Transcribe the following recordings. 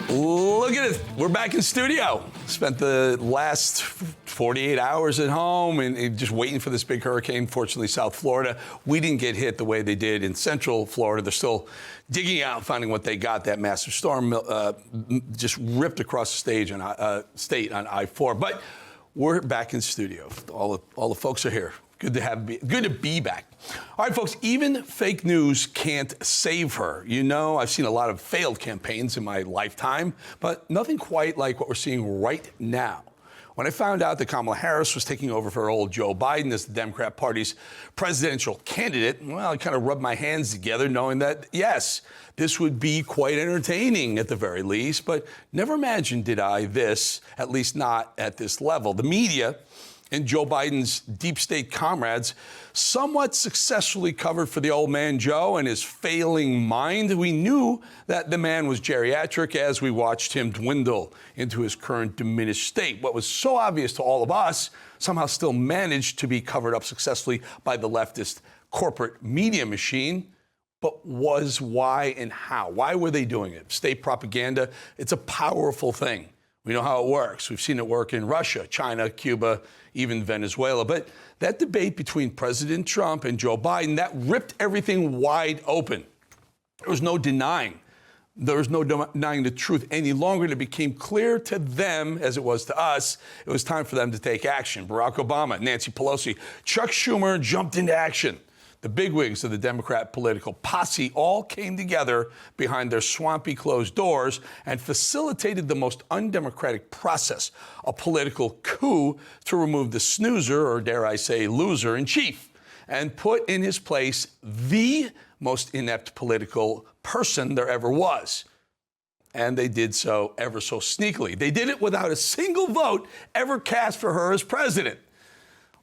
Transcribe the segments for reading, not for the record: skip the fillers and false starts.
Look at it. We're back in studio. Spent the last 48 hours at home and just waiting for this big hurricane. Fortunately, South Florida, we didn't get hit the way they did in Central Florida. They're still digging out, finding what they got. That massive storm just ripped across the state on I-4. But we're back in studio. All the folks are here. Good to be back. All right, folks, even fake news can't save her. You know, I've seen a lot of failed campaigns in my lifetime, but nothing quite like what we're seeing right now. When I found out that Kamala Harris was taking over for old Joe Biden as the Democrat Party's presidential candidate, well, I kind of rubbed my hands together knowing that, yes, this would be quite entertaining at the very least, but never imagined did I this, at least not at this level. The media and Joe Biden's deep state comrades somewhat successfully covered for the old man Joe and his failing mind. We knew that the man was geriatric as we watched him dwindle into his current diminished state. What was so obvious to all of us somehow still managed to be covered up successfully by the leftist corporate media machine. But was why and how? Why were they doing it? State propaganda, it's a powerful thing. We know how it works. We've seen it work in Russia, China, Cuba, even Venezuela. But that debate between President Trump and Joe Biden, that ripped everything wide open. There was no denying. There was no denying the truth any longer. And it became clear to them, as it was to us, it was time for them to take action. Barack Obama, Nancy Pelosi, Chuck Schumer jumped into action. The bigwigs of the Democrat political posse all came together behind their swampy closed doors and facilitated the most undemocratic process, a political coup to remove the snoozer, or dare I say loser in chief, and put in his place the most inept political person there ever was. And they did so ever so sneakily. They did it without a single vote ever cast for her as president.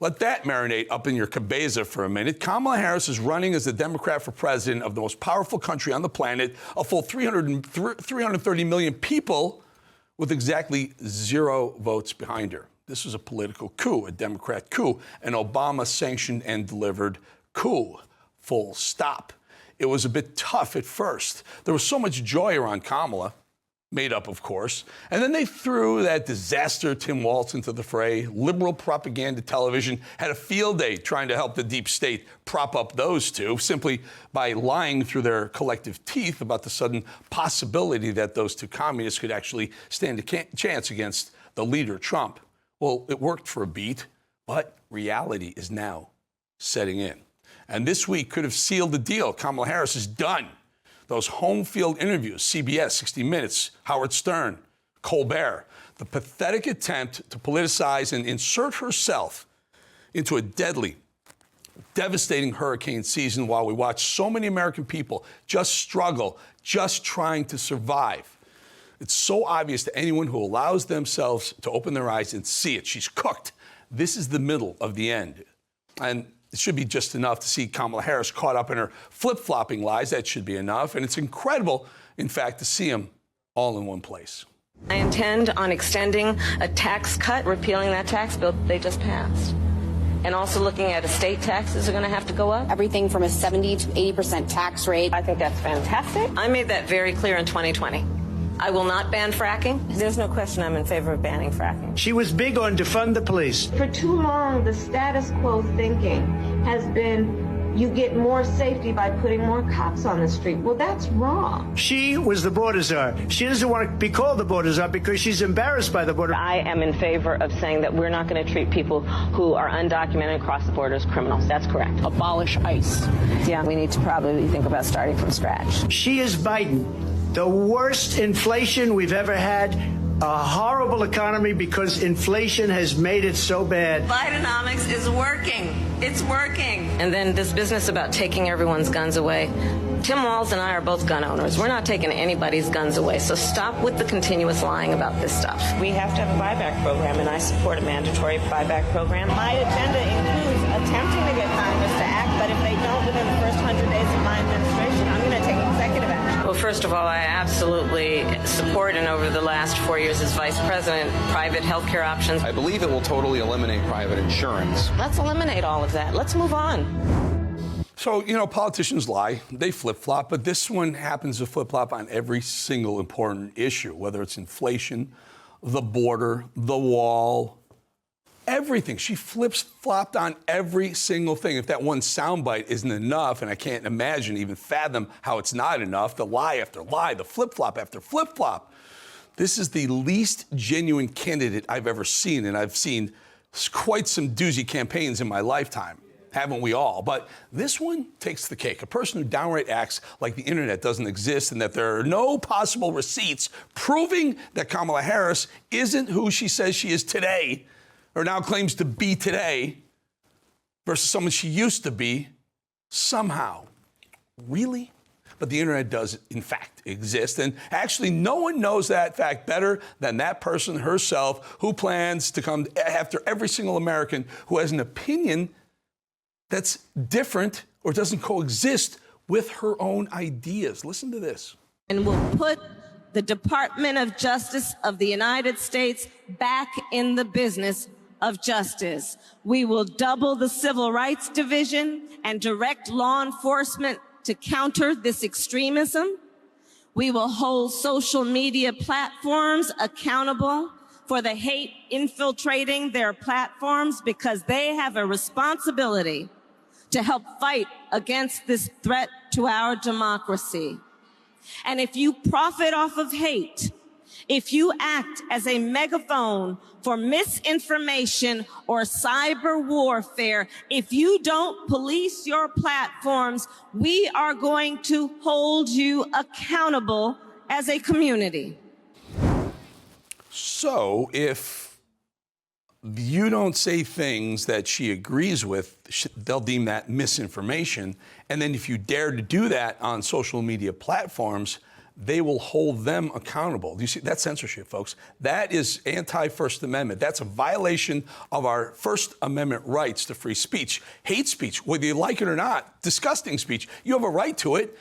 Let that marinate up in your cabeza for a minute. Kamala Harris is running as the Democrat for president of the most powerful country on the planet, a full 330 million people with exactly 0 votes behind her. This was a political coup, a Democrat coup, an Obama-sanctioned and delivered coup, full stop. It was a bit tough at first. There was so much joy around Kamala, made up, of course. And then they threw that disaster Tim Walz into the fray. Liberal propaganda television had a field day trying to help the deep state prop up those two simply by lying through their collective teeth about the sudden possibility that those two communists could actually stand a chance against the leader, Trump. Well, it worked for a beat, but reality is now setting in. And this week could have sealed the deal. Kamala Harris is done. Those home field interviews, CBS, 60 Minutes, Howard Stern, Colbert, the pathetic attempt to politicize and insert herself into a deadly, devastating hurricane season while we watch so many American people just struggle, just trying to survive. It's so obvious to anyone who allows themselves to open their eyes and see it. She's cooked. This is the middle of the end. And it should be just enough to see Kamala Harris caught up in her flip-flopping lies. That should be enough. And it's incredible, in fact, to see them all in one place. I intend on extending a tax cut, repealing that tax bill they just passed. And also looking at estate taxes are going to have to go up. Everything from a 70 to 80% tax rate. I think that's fantastic. I made that very clear in 2020. I will not ban fracking. There's no question I'm in favor of banning fracking. She was big on defund the police. For too long, the status quo thinking has been you get more safety by putting more cops on the street. Well, that's wrong. She was the border czar. She doesn't want to be called the border czar because she's embarrassed by the border. I am in favor of saying that we're not going to treat people who are undocumented across the border as criminals. That's correct. Abolish ICE. Yeah, we need to probably think about starting from scratch. She is Biden. The worst inflation we've ever had, a horrible economy because inflation has made it so bad. Bidenomics is working. It's working. And then this business about taking everyone's guns away. Tim Walz and I are both gun owners. We're not taking anybody's guns away. So stop with the continuous lying about this stuff. We have to have a buyback program, and I support a mandatory buyback program. My agenda includes attempting to get Congress to act, but if they don't within the first 100 days of my administration, I'm going to take executive action. Well, first of all, I absolutely support, and over the last 4 years as vice president, private health care options. I believe it will totally eliminate private insurance. Let's eliminate all of that. Let's move on. So, politicians lie, they flip-flop, but this one happens to flip-flop on every single important issue, whether it's inflation, the border, the wall, everything. She flopped on every single thing. If that one soundbite isn't enough, and I can't imagine, even fathom how it's not enough, the lie after lie, the flip-flop after flip-flop. This is the least genuine candidate I've ever seen, and I've seen quite some doozy campaigns in my lifetime. Haven't we all? But this one takes the cake. A person who downright acts like the internet doesn't exist and that there are no possible receipts proving that Kamala Harris isn't who she says she is today, or now claims to be today, versus someone she used to be, somehow. Really? But the internet does, in fact, exist. And actually, no one knows that fact better than that person herself, who plans to come after every single American who has an opinion that's different or doesn't coexist with her own ideas. Listen to this. And will put the Department of Justice of the United States back in the business of justice. We will double the Civil Rights Division and direct law enforcement to counter this extremism. We will hold social media platforms accountable for the hate infiltrating their platforms, because they have a responsibility to help fight against this threat to our democracy. And if you profit off of hate, if you act as a megaphone for misinformation or cyber warfare, if you don't police your platforms, we are going to hold you accountable as a community. So if you don't say things that she agrees with, they'll deem that misinformation. And then if you dare to do that on social media platforms, they will hold them accountable. Do you see? That's censorship, folks. That is anti-First Amendment. That's a violation of our First Amendment rights to free speech. Hate speech, whether you like it or not, disgusting speech, you have a right to it.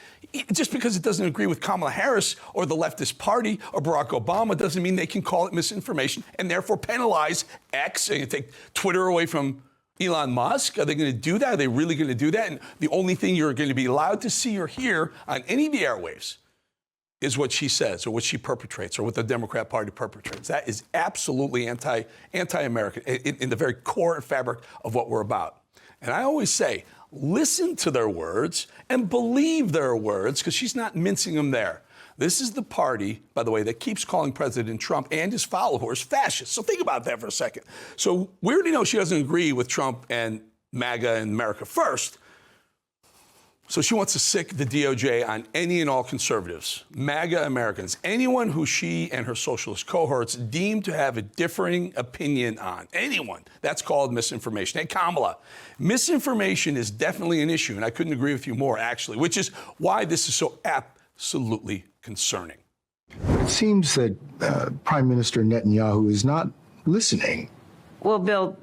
Just because it doesn't agree with Kamala Harris or the leftist party or Barack Obama doesn't mean they can call it misinformation and therefore penalize X and take Twitter away from Elon Musk. Are they going to do that? Are they really going to do that? And the only thing you're going to be allowed to see or hear on any of the airwaves is what she says or what she perpetrates or what the Democrat Party perpetrates. That is absolutely anti-American in the very core and fabric of what we're about. And I always say, listen to their words and believe their words, because she's not mincing them there. This is the party, by the way, that keeps calling President Trump and his followers fascists. So think about that for a second. So we already know she doesn't agree with Trump and MAGA and America First. So she wants to sick the DOJ on any and all conservatives, MAGA Americans, anyone who she and her socialist cohorts deem to have a differing opinion on. Anyone. That's called misinformation. Hey, Kamala, misinformation is definitely an issue, and I couldn't agree with you more, actually, which is why this is so absolutely concerning. It seems that Prime Minister Netanyahu is not listening. Well, Bill,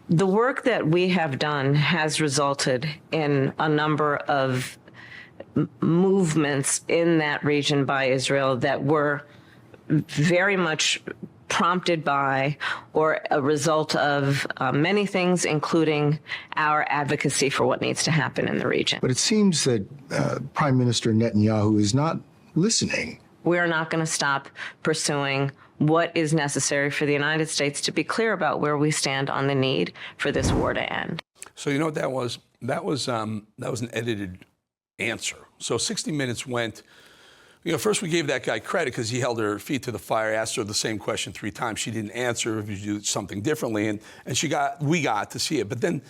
the work that we have done has resulted in a number of movements in that region by Israel that were very much prompted by or a result of many things, including our advocacy for what needs to happen in the region. But it seems that Prime Minister Netanyahu is not listening. We're not going to stop pursuing what is necessary for the United States to be clear about where we stand on the need for this war to end. So you know what that was? That was an edited answer. So 60 Minutes went, first we gave that guy credit because he held her feet to the fire, asked her the same question 3 times. She didn't answer if you do something differently, and we got to see it. But then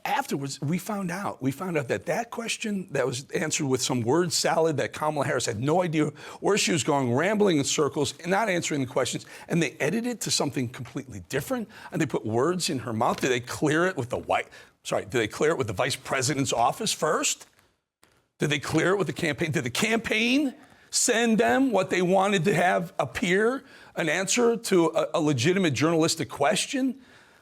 afterwards, we found out that question that was answered with some word salad that Kamala Harris had no idea where she was going, rambling in circles and not answering the questions. And they edited it to something completely different. And they put words in her mouth. Did they clear it with the vice president's office first? Did they clear it with the campaign? Did the campaign send them what they wanted to have appear, an answer to a legitimate journalistic question?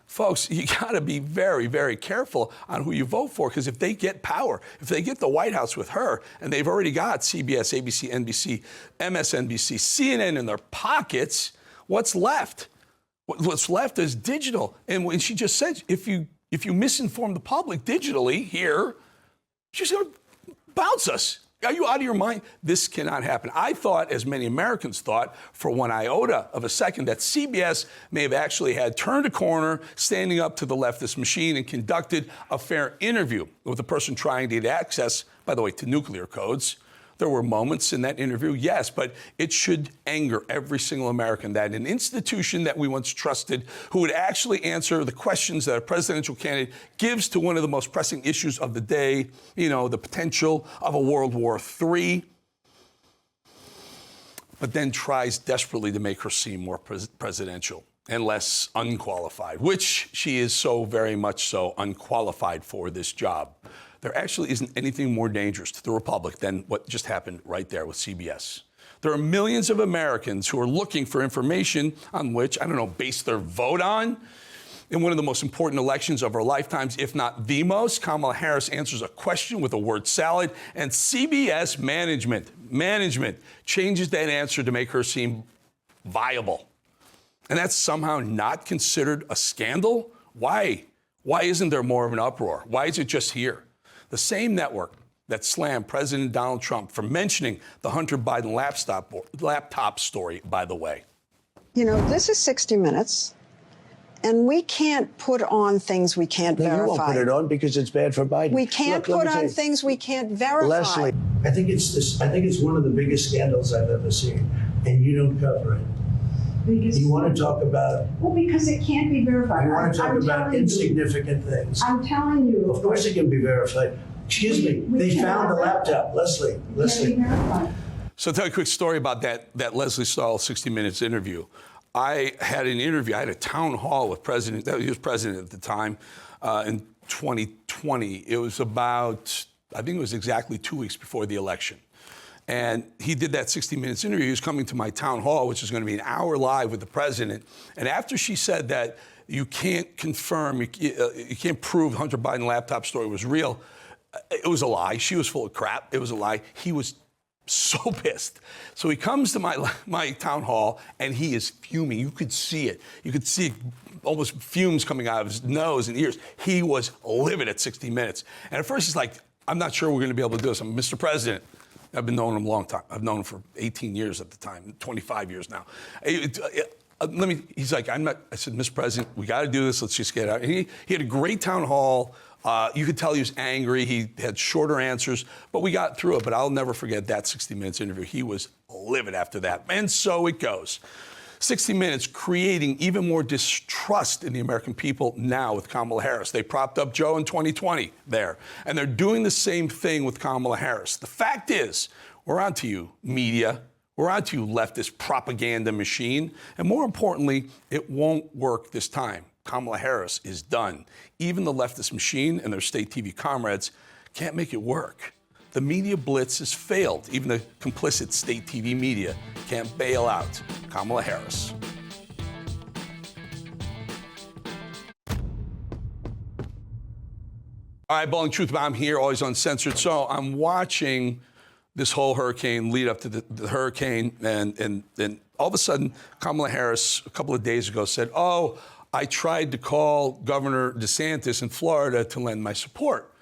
Folks, you got to be very, very careful on who you vote for, because if they get power, if they get the White House with her, and they've already got CBS, ABC, NBC, MSNBC, CNN in their pockets, what's left? What's left is digital. And when she just said, if you misinform the public digitally here, she's going to bounce us. Are you out of your mind? This cannot happen. I thought, as many Americans thought, for one iota of a second, that CBS may have actually had turned a corner, standing up to the leftist machine, and conducted a fair interview with a person trying to get access, by the way, to nuclear codes. There were moments in that interview, yes, but it should anger every single American that an institution that we once trusted, who would actually answer the questions that a presidential candidate gives to one of the most pressing issues of the day, the potential of a World War III, but then tries desperately to make her seem more presidential and less unqualified, which she is so very much so unqualified for this job. There actually isn't anything more dangerous to the republic than what just happened right there with CBS. There are millions of Americans who are looking for information on which, base their vote on. In one of the most important elections of our lifetimes, if not the most, Kamala Harris answers a question with a word salad, and CBS management changes that answer to make her seem viable. And that's somehow not considered a scandal? Why? Why isn't there more of an uproar? Why is it just here? The same network that slammed President Donald Trump for mentioning the Hunter Biden laptop story, by the way. This is 60 Minutes, and we can't put on things we can't verify. You won't put it on because it's bad for Biden. We can't put on things we can't verify. Leslie, I think it's one of the biggest scandals I've ever seen, and you don't cover it. You want to talk about... Well, because it can't be verified. You want to talk about insignificant things. I'm telling you. Of course it can be verified. Excuse me. They found the laptop. Leslie. So I'll tell you a quick story about that Leslie Stahl 60 Minutes interview. I had a town hall with he was president at the time, in 2020. It was about, I think it was exactly 2 weeks before the election. And he did that 60 Minutes interview. He was coming to my town hall, which is going to be an hour live with the president. And after she said that you can't confirm, you can't prove Hunter Biden laptop story was real, it was a lie. She was full of crap. It was a lie. He was so pissed. So he comes to my town hall, and he is fuming. You could see it. You could see almost fumes coming out of his nose and ears. He was livid at 60 Minutes. And at first he's like, I'm not sure we're going to be able to do this. I'm Mr. President. I've been knowing him a long time. I've known him for 18 years at the time, 25 years now. He's like, I said, Mr. President, we got to do this. Let's just get out. And he had a great town hall. You could tell he was angry. He had shorter answers, but we got through it. But I'll never forget that 60 Minutes interview. He was livid after that. And so it goes. 60 Minutes creating even more distrust in the American people now with Kamala Harris. They propped up Joe in 2020 there, and they're doing the same thing with Kamala Harris. The fact is, we're on to you, media. We're on to you, leftist propaganda machine. And more importantly, it won't work this time. Kamala Harris is done. Even the leftist machine and their state TV comrades can't make it work. The media blitz has failed. Even the complicit state TV media can't bail out Kamala Harris. All right, Bolling Truth Bomb here, always uncensored. So I'm watching this whole hurricane lead up to the hurricane, and all of a sudden, Kamala Harris, a couple of days ago, said, I tried to call Governor DeSantis in Florida to lend my support.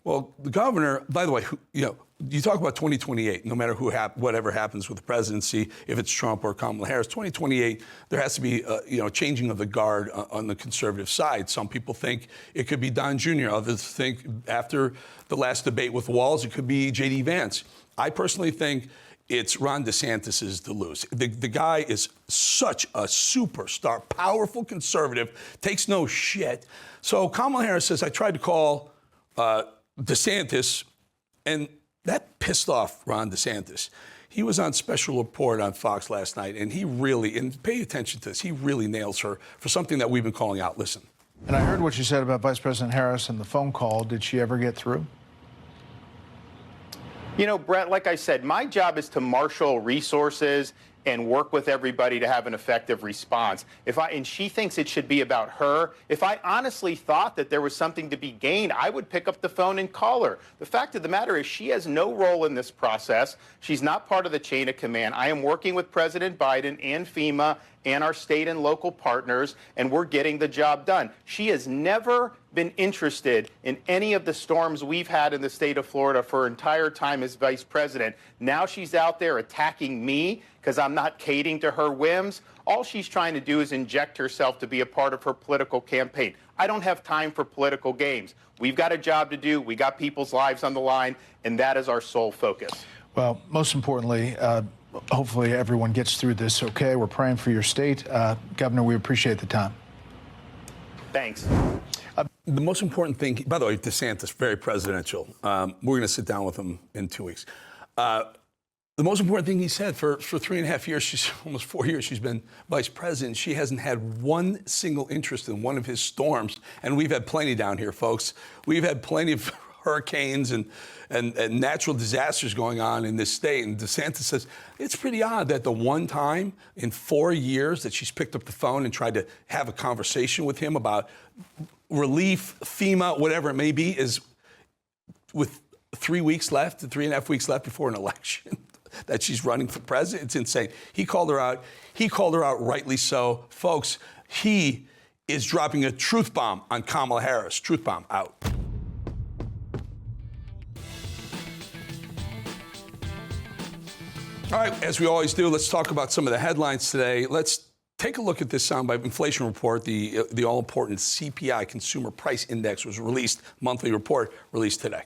Well, the governor, by the way, you talk about 2028, no matter whatever happens with the presidency, if it's Trump or Kamala Harris, 2028, there has to be changing of the guard on the conservative side. Some people think it could be Don Jr. Others think after the last debate with Walz, it could be J.D. Vance. I personally think it's Ron DeSantis to lose. The guy is such a superstar, powerful conservative, takes no shit. So Kamala Harris says, I tried to call DeSantis, and that pissed off Ron DeSantis. He was on Special Report on Fox last night, and he really, and pay attention to this, he really nails her for something that we've been calling out. Listen. And I heard what you said about Vice President Harris and the phone call. Did she ever get through? Brett, like I said, my job is to marshal resources and work with everybody to have an effective response. And she thinks it should be about her. If I honestly thought that there was something to be gained, I would pick up the phone and call her. The fact of the matter is she has no role in this process. She's not part of the chain of command. I am working with President Biden and FEMA and our state and local partners, and we're getting the job done. She has never been interested in any of the storms we've had in the state of Florida for her entire time as vice president. Now she's out there attacking me because I'm not catering to her whims. All she's trying to do is inject herself to be a part of her political campaign. I don't have time for political games. We've got a job to do. We got people's lives on the line, and that is our sole focus. Well, most importantly, hopefully everyone gets through this okay. We're praying for your state. Governor, we appreciate the time. Thanks. The most important thing, by the way, DeSantis, very presidential. We're going to sit down with him in 2 weeks. The most important thing he said, for 3.5 years, she's almost 4 years, she's been vice president. She hasn't had one single interest in one of his storms. And we've had plenty down here, folks. We've had plenty of hurricanes and natural disasters going on in this state. And DeSantis says it's pretty odd that the one time in 4 years that she's picked up the phone and tried to have a conversation with him about relief, FEMA, whatever it may be, is with 3 weeks left, 3.5 weeks left before an election. That she's running for president. It's insane. He called her out. He called her out rightly so. Folks, he is dropping a truth bomb on Kamala Harris. Truth bomb out. All right, as we always do, let's talk about some of the headlines today. Let's take a look at this soundbite inflation report. The all-important CPI, Consumer Price Index, was released, monthly report released today.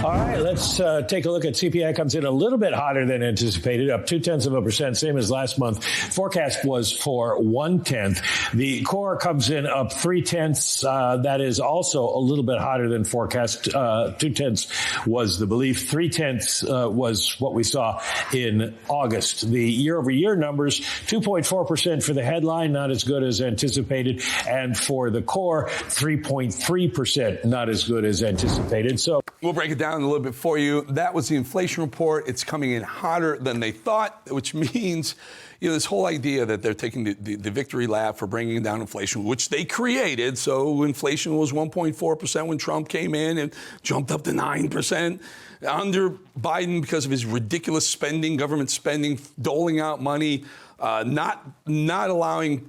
All right, let's take a look at CPI. Comes in a little bit hotter than anticipated, up 0.2%, same as last month. Forecast was for 0.1. The core comes in up 0.3. That is also a little bit hotter than forecast. 0.2 was the belief. 0.3 was what we saw in August. The year-over-year numbers, 2.4% for the headline, not as good as anticipated, and for the core, 3.3%, not as good as anticipated. So we'll break it down a little bit for you. That was the inflation report. It's coming in hotter than they thought, which means, this whole idea that they're taking the victory lap for bringing down inflation, which they created. So inflation was 1.4% when Trump came in and jumped up to 9% under Biden because of his ridiculous spending, government spending, doling out money, not allowing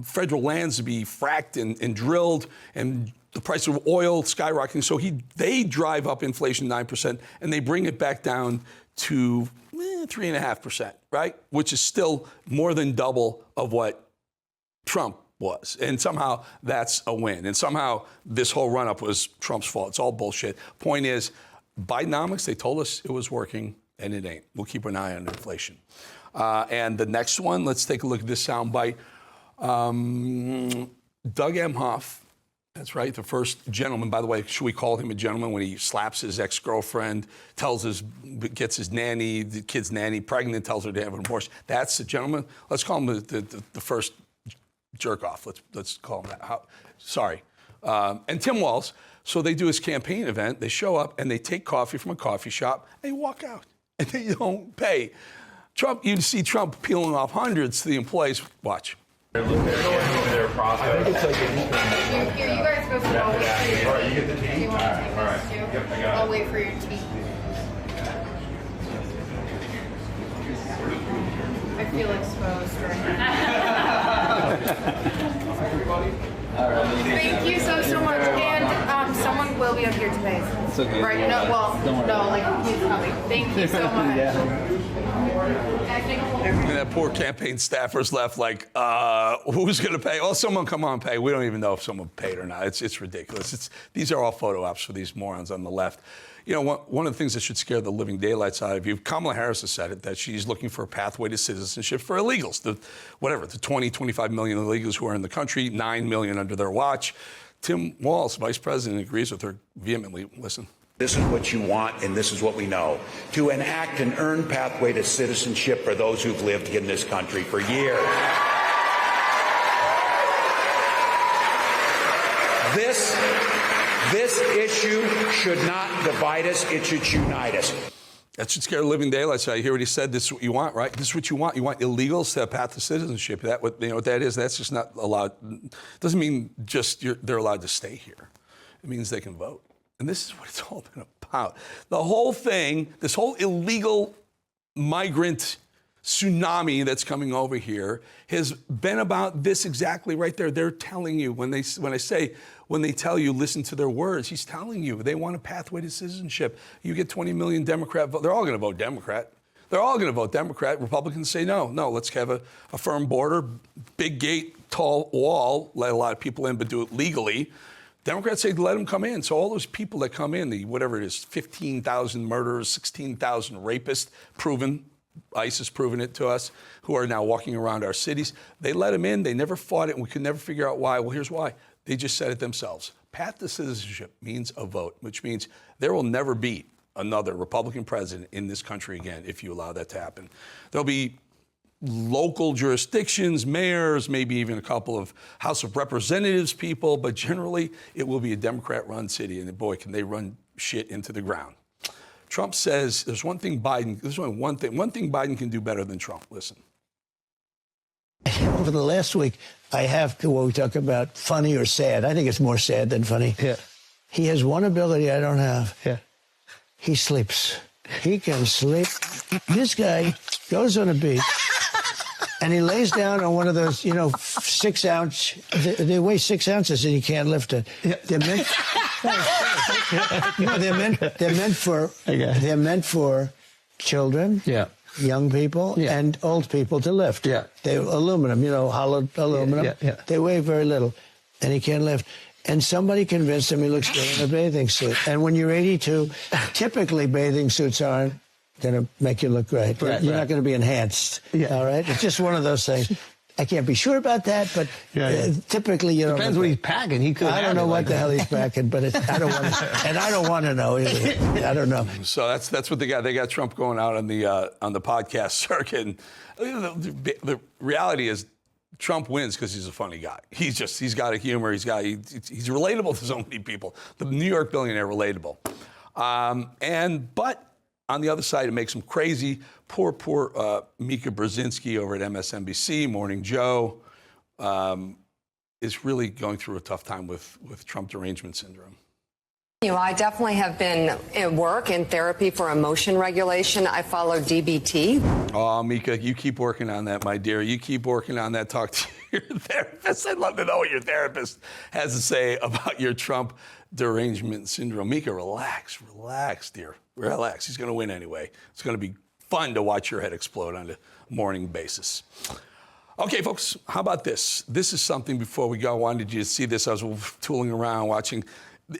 federal lands to be fracked and drilled, and the price of oil skyrocketing. So they drive up inflation 9%, and they bring it back down to 3.5%, right? Which is still more than double of what Trump was. And somehow that's a win. And somehow this whole run-up was Trump's fault. It's all bullshit. Point is, Bidenomics, they told us it was working, and it ain't. We'll keep an eye on inflation. And the next one, let's take a look at this soundbite. Doug Emhoff, that's right, the first gentleman. By the way, should we call him a gentleman when he slaps his ex-girlfriend, gets his nanny, the kid's nanny pregnant, tells her to have an abortion? That's a gentleman. Let's call him the first jerk off. Let's call him that. Sorry. And Tim Walz. So they do his campaign event. They show up and they take coffee from a coffee shop and they walk out and they don't pay. Trump, you see Trump peeling off hundreds to the employees. Watch. I think it's like Here, you guys go through. I'll wait for you. All right, you get the tea? All right. Yep, I got it. I'll wait for your tea. I feel exposed right now. Thank you so much. And someone will be up here today. It's okay. Right? No, he's coming. Thank you so much. And that poor campaign staffer's left like, who's going to pay? Oh, someone come on, pay. We don't even know if someone paid or not. It's ridiculous. These are all photo ops for these morons on the left. One of the things that should scare the living daylights out of you, Kamala Harris has said it, that she's looking for a pathway to citizenship for illegals. The 25 million illegals who are in the country, 9 million under their watch. Tim Walz, vice president, agrees with her vehemently. Listen. This is what you want, and this is what we know. To enact an earned pathway to citizenship for those who've lived in this country for years. This issue should not divide us. It should unite us. That should scare the living daylights out. You hear what he said? This is what you want, right? This is what you want. You want illegals to have path to citizenship. That what you know what that is? That's just not allowed. Doesn't mean just they're allowed to stay here. It means they can vote. And this is what it's all been about. The whole thing, this whole illegal migrant tsunami that's coming over here has been about this exactly right there. They're telling you when they tell you listen to their words, he's telling you they want a pathway to citizenship. You get 20 million Democrat vote. They're all going to vote Democrat. They're all going to vote Democrat. Republicans say no, let's have a firm border, big gate, tall wall, let a lot of people in, but do it legally. Democrats say let them come in. So all those people that come in, the whatever it is, 15,000 murderers, 16,000 rapists, proven, ICE has proven it to us, who are now walking around our cities. They let them in. They never fought it, and we could never figure out why. Well, here's why. They just said it themselves. Path to citizenship means a vote, which means there will never be another Republican president in this country again if you allow that to happen. There'll be local jurisdictions, mayors, maybe even a couple of House of Representatives people, but generally it will be a Democrat-run city, and boy, can they run shit into the ground. Trump says there's one thing Biden Biden can do better than Trump. Listen. Over the last week, I have to, when we talk about funny or sad, I think it's more sad than funny. Yeah. He has one ability I don't have. Yeah. He sleeps. He can sleep. This guy goes on a beach and he lays down on one of those, 6 ounce, they weigh 6 ounces and you can't lift it. Yeah. They're meant for children. Yeah. Young people and old people to lift. Yeah. They're aluminum, hollowed aluminum. Yeah. They weigh very little, and he can't lift. And somebody convinced him he looks good in a bathing suit. And when you're 82, typically bathing suits aren't going to make you look great. Right, you're not going to be enhanced. Yeah. All right? It's just one of those things. I can't be sure about that, but typically you don't. Depends what he's packing. He could. I don't know what the hell he's packing, but I don't want to know either. I don't know. So that's what they got. They got Trump going out on the podcast circuit. And the reality is, Trump wins because he's a funny guy. He's got a humor. He's relatable to so many people. The New York billionaire relatable, but. On the other side, it makes him crazy. Poor Mika Brzezinski over at MSNBC, Morning Joe, is really going through a tough time with Trump derangement syndrome. I definitely have been at work in therapy for emotion regulation. I follow DBT. Oh, Mika, you keep working on that, my dear. You keep working on that. Talk to your therapist. I'd love to know what your therapist has to say about your Trump derangement syndrome. Mika, relax, dear. Relax. He's going to win anyway. It's going to be fun to watch your head explode on a morning basis. Okay, folks, how about this? This is something before we go. I wanted you to see this. I was tooling around watching.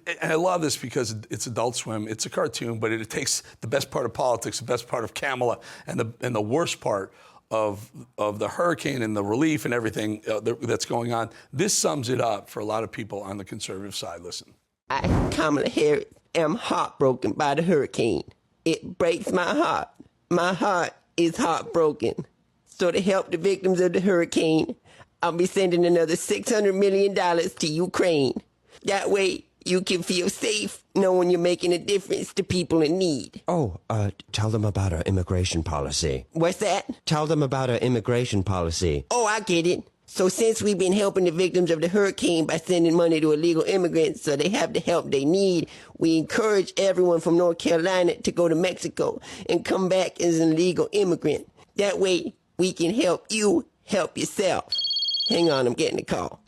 And I love this because it's Adult Swim. It's a cartoon, but it takes the best part of politics, the best part of Kamala, and the worst part of the hurricane and the relief and everything that's going on. This sums it up for a lot of people on the conservative side. Listen. I, Kamala Harris, am heartbroken by the hurricane. It breaks my heart. My heart is heartbroken. So to help the victims of the hurricane, I'll be sending another $600 million to Ukraine. That way, you can feel safe knowing you're making a difference to people in need. Oh, tell them about our immigration policy. What's that? Tell them about our immigration policy. Oh, I get it. So since we've been helping the victims of the hurricane by sending money to illegal immigrants so they have the help they need, we encourage everyone from North Carolina to go to Mexico and come back as an illegal immigrant. That way, we can help you help yourself. Hang on, I'm getting a call.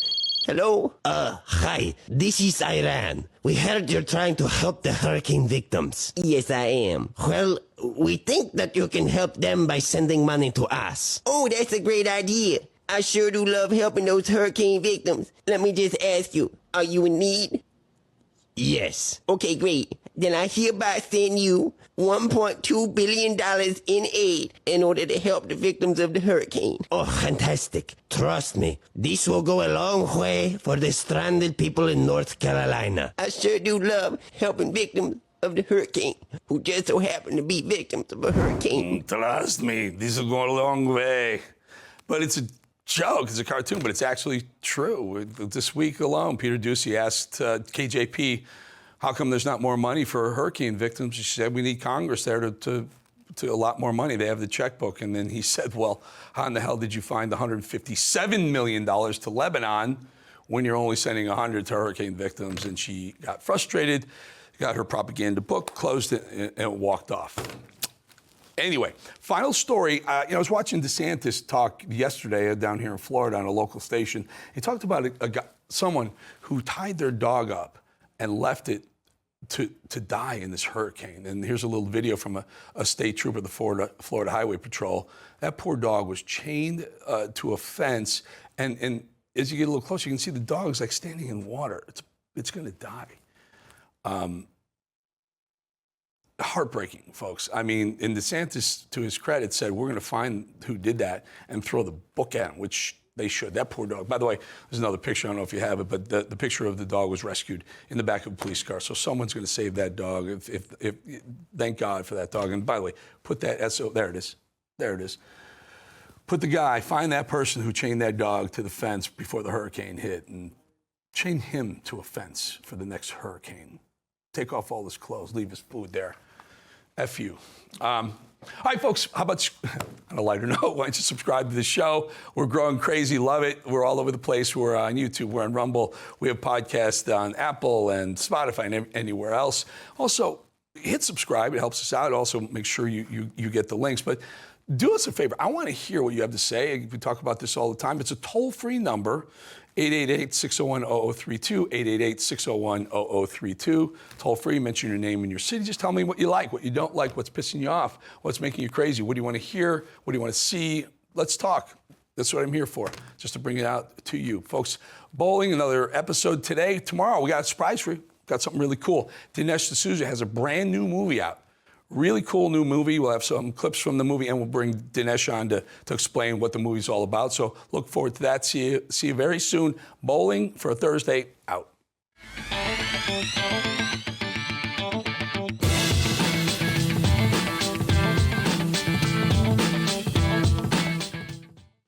Hello? Hi, this is Iran. We heard you're trying to help the hurricane victims. Yes, I am. Well, we think that you can help them by sending money to us. Oh, that's a great idea. I sure do love helping those hurricane victims. Let me just ask you, are you in need? Yes. Okay, great. Then I hereby send you $1.2 billion in aid in order to help the victims of the hurricane. Oh, fantastic. Trust me, this will go a long way for the stranded people in North Carolina. I sure do love helping victims of the hurricane who just so happen to be victims of a hurricane. Trust me, this will go a long way. But it's a joke, it's a cartoon, but it's actually true. This week alone, Peter Doocy asked KJP how come there's not more money for hurricane victims? She said, we need Congress there to allot more money. They have the checkbook. And then he said, well, how in the hell did you find the $157 million to Lebanon when you're only sending 100 to hurricane victims? And she got frustrated, got her propaganda book, closed it, and walked off. Anyway, final story. I was watching DeSantis talk yesterday down here in Florida on a local station. He talked about someone who tied their dog up and left it to die in this hurricane. And here's a little video from a state trooper, the Florida Highway Patrol. That poor dog was chained to a fence. And as you get a little closer, you can see the dog's like standing in water. It's going to die. Heartbreaking, folks. I mean, and DeSantis, to his credit, said, we're going to find who did that and throw the book at him, which they should. That poor dog. By the way, there's another picture. I don't know if you have it, but the picture of the dog was rescued in the back of a police car. So someone's going to save that dog. If thank God for that dog. And by the way, put that, so there it is. There it is. Find that person who chained that dog to the fence before the hurricane hit and chain him to a fence for the next hurricane. Take off all his clothes, leave his food there. F you. All right, folks, how about, on a lighter note, why don't you subscribe to the show? We're growing crazy, love it. We're all over the place. We're on YouTube, we're on Rumble. We have podcasts on Apple and Spotify and anywhere else. Also, hit subscribe. It helps us out. Also, make sure you get the links. But do us a favor. I want to hear what you have to say. We talk about this all the time. It's a toll-free number. 888-601-0032, 888-601-0032. Toll free, mention your name and your city. Just tell me what you like, what you don't like, what's pissing you off, what's making you crazy. What do you want to hear? What do you want to see? Let's talk. That's what I'm here for, just to bring it out to you. Folks, Bolling, another episode today. Tomorrow, we got a surprise for you. Got something really cool. Dinesh D'Souza has a brand new movie out. Really cool new movie. We'll have some clips from the movie, and we'll bring Dinesh on to explain what the movie's all about. So look forward to that. See you very soon. Bolling for a Thursday, out.